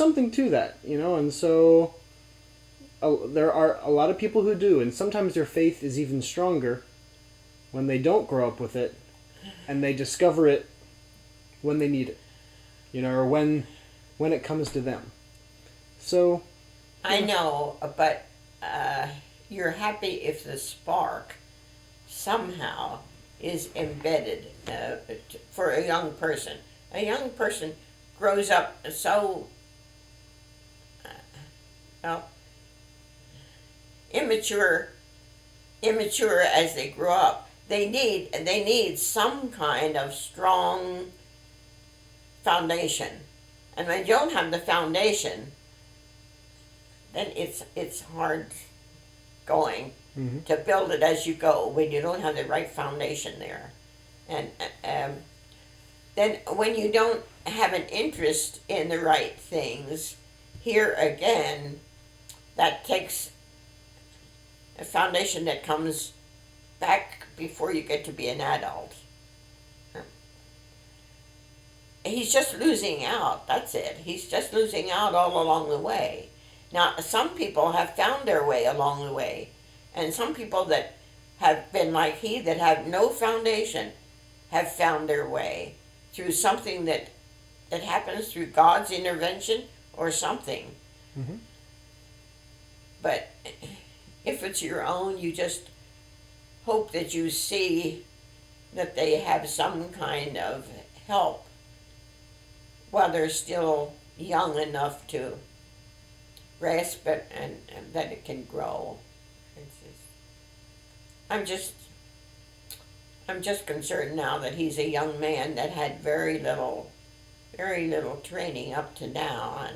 something to that, and so there are a lot of people who do, and sometimes their faith is even stronger when they don't grow up with it and they discover it when they need it, or when it comes to them. So, I know, but uh, you're happy if the spark somehow is embedded for a young person. A young person grows up so uh, well, immature, immature as they grow up. They need some kind of strong foundation, and when you don't have the foundation, then it's hard going mm-hmm. to build it as you go when you don't have the right foundation there. And then when you don't have an interest in the right things, here again, that takes a foundation that comes back before you get to be an adult. He's just losing out. That's it. He's just losing out all along the way. Now, some people have found their way along the way, and some people that have been like he, that have no foundation, have found their way through something that happens through God's intervention or something. Mm-hmm. But if it's your own, you just hope that you see that they have some kind of help while they're still young enough to grasp it and that it can grow. It's just, I'm just I'm just concerned now that he's a young man that had very little training up to now,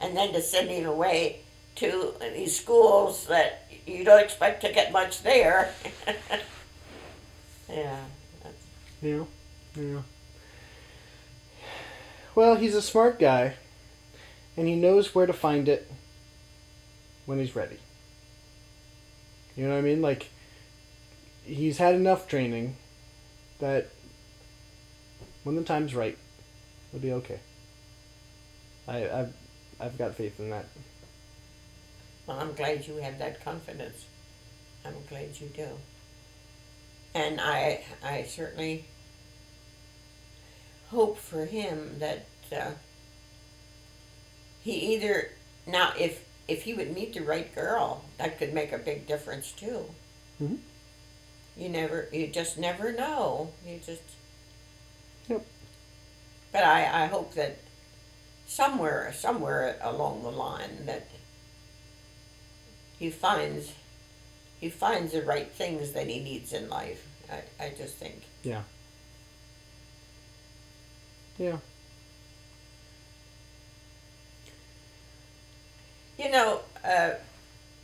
and then to send him away to these schools that you don't expect to get much there. Yeah. Yeah, yeah. Well, he's a smart guy, and he knows where to find it when he's ready. You know what I mean? Like, he's had enough training that when the time's right, it'll be okay. I've got faith in that. Well, I'm glad you have that confidence. I'm glad you do. And I certainly hope for him that he either now if he would meet the right girl, that could make a big difference too. Mm-hmm. You just never know. You just. Yep. But I hope that somewhere along the line that he finds he finds the right things that he needs in life. I just think. Yeah. Yeah. You know,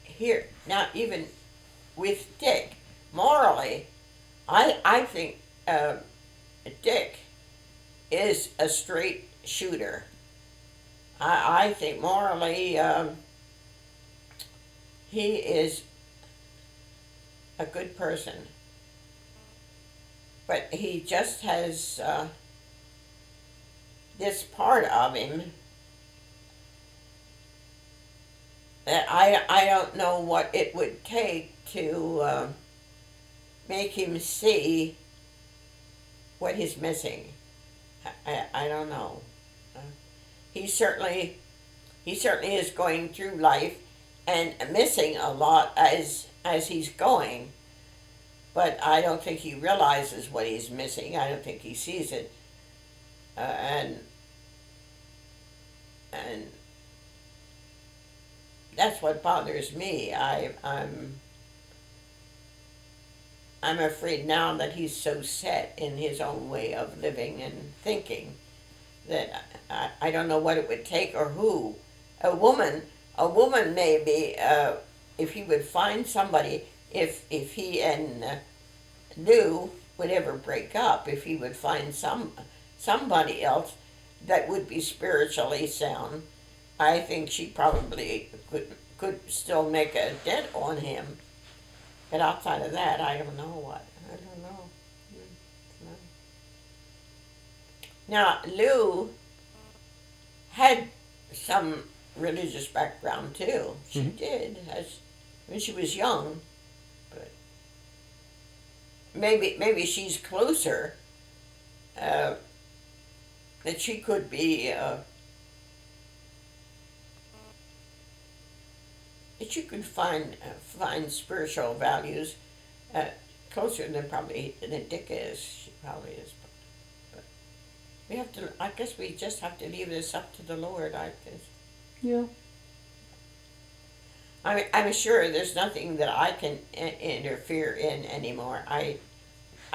here now even with Dick, morally, I think Dick is a straight shooter. I think morally he is a good person, but he just has this part of him that I don't know what it would take to make him see what he's missing. I don't know. Uh, he certainly he certainly is going through life and missing a lot as he's going, but I don't think he realizes what he's missing. I don't think he sees it, and that's what bothers me. I'm afraid now that he's so set in his own way of living and thinking that I don't know what it would take or who. A woman, a woman maybe, if he would find somebody, if he and Lou would ever break up, if he would find somebody else that would be spiritually sound, I think she probably could still make a dent on him. But outside of that, I don't know what. I don't know. Now, Lou had some religious background too. She Mhm. did as when she was young, but maybe she's closer. Uh, that she could be. That you could find spiritual values uh, closer than probably than Dick is. She probably is. But we have to. I guess we just have to leave this up to the Lord. I guess. Yeah. I'm sure there's nothing that I can interfere in anymore. I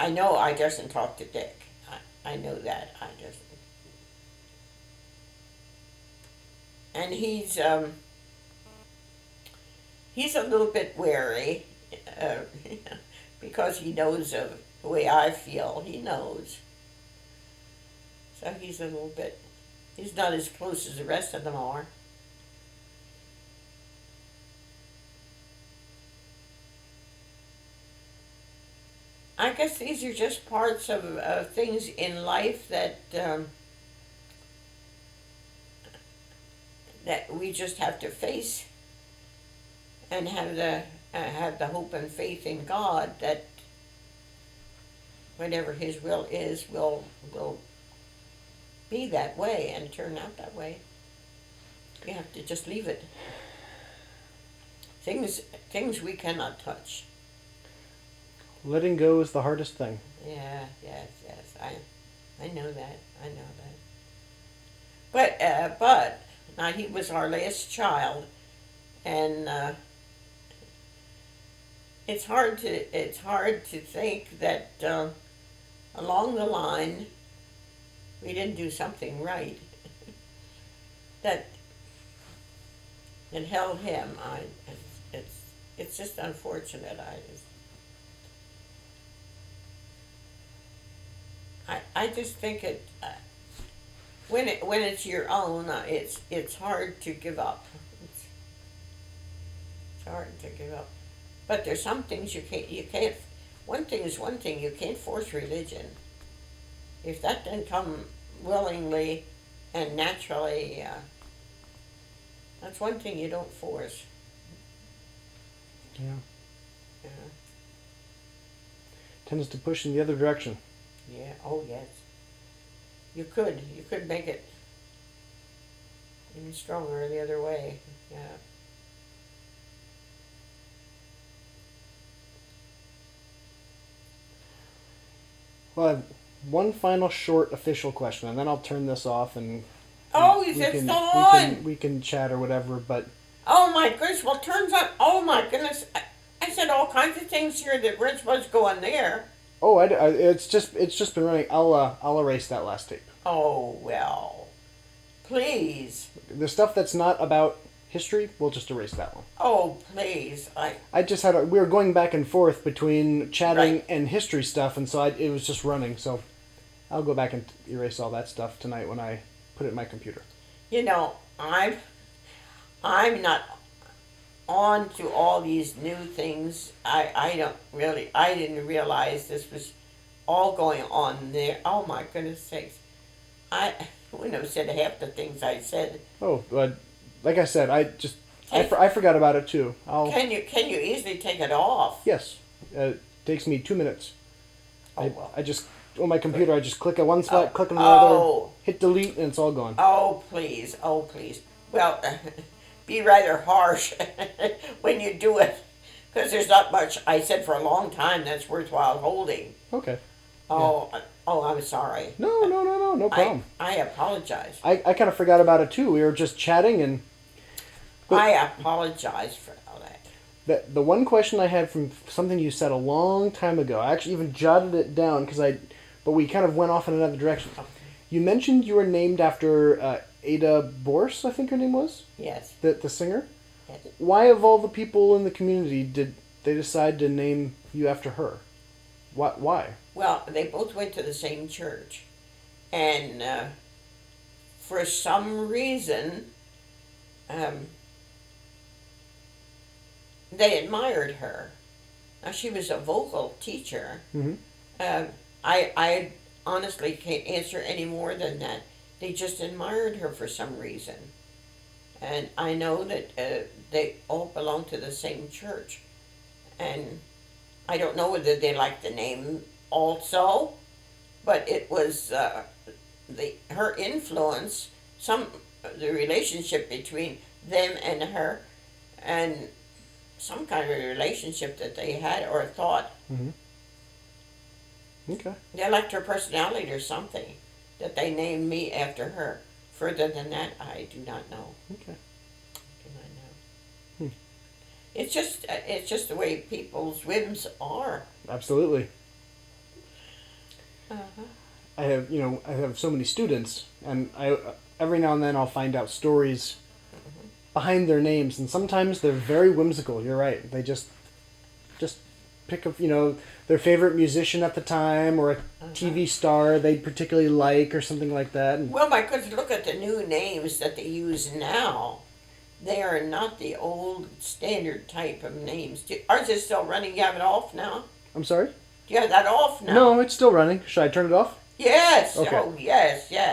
know I doesn't talk to Dick. I know that I just. And he's a little bit wary, uh, because he knows of the way I feel. He knows, so he's a little bit. He's not as close as the rest of them are. I guess these are just parts of things in life that we just have to face and have the hope and faith in God that whatever His will is will be that way and turn out that way. You have to just leave it. Things we cannot touch. Letting go is the hardest thing. Yeah, yes. I know that. I know that. But now he was our last child, and it's hard to think that along the line we didn't do something right that held him. It's just unfortunate. I just think when it's your own, it's hard to give up. It's hard to give up. But there's some things you can't. One thing is one thing. You can't force religion. If that doesn't come willingly and naturally, that's one thing you don't force. Yeah. Yeah. Tends to push in the other direction. Yeah. Oh yes. You could make it even stronger the other way. Yeah. Well, I have one final short official question, and then I'll turn this off, and Oh, we it's can still we on. can chat or whatever. But Oh my goodness! Well, turns out. Oh my goodness! I said all kinds of things here that weren't supposed to go on there. oh, it's just been running. I'll erase that last tape. Oh well. Please. The stuff that's not about history, we'll just erase that one. Oh please. I just we were going back and forth between chatting Right. and history stuff, and so it was just running. So I'll go back and erase all that stuff tonight when I put it in my computer. You know, I'm not on to all these new things. I didn't realize this was all going on there. Oh my goodness sakes. I wouldn't have said half the things I said. Oh, but like I said, Hey. I forgot about it too. Can you easily take it off? Yes, it takes me 2 minutes. Oh well. I just on my computer I just click at one spot, Oh. click on another, Oh. hit delete, and it's all gone. Oh please. Oh please. Well, be rather harsh when you do it, because there's not much I said for a long time that's worthwhile holding. Okay. Oh, I'm sorry. No problem. I apologize. I kind of forgot about it too. We were just chatting, and I apologize for all that. the one question I had from something you said a long time ago, I actually even jotted it down but we kind of went off in another direction. Okay. You mentioned you were named after Ada Borse, I think her name was, Yes. the singer. Yes. Why, of all the people in the community, did they decide to name you after her? Why? Well, they both went to the same church, and for some reason, they admired her. Now she was a vocal teacher. Mm-hmm. I honestly can't answer any more than that. They just admired her for some reason. And I know that they all belong to the same church. And I don't know whether they like the name also, but it was her influence, the relationship between them and her, and some kind of relationship that they had or thought. Mm-hmm. Okay. They liked her personality or something that they named me after her. Further than that, I do not know. Okay. Do not know. It's just the way people's whims are. Absolutely. Uh-huh. I have so many students, and I every now and then I'll find out stories behind their names, and sometimes they're very whimsical. You're right. They just pick up, their favorite musician at the time or a TV star they particularly like or something like that. And Well, because look at the new names that they use now. They are not the old standard type of names. Ours is still running. You have it off now? I'm sorry? Do you have that off now? No, it's still running. Should I turn it off? Yes. Okay. Oh, yes, yes.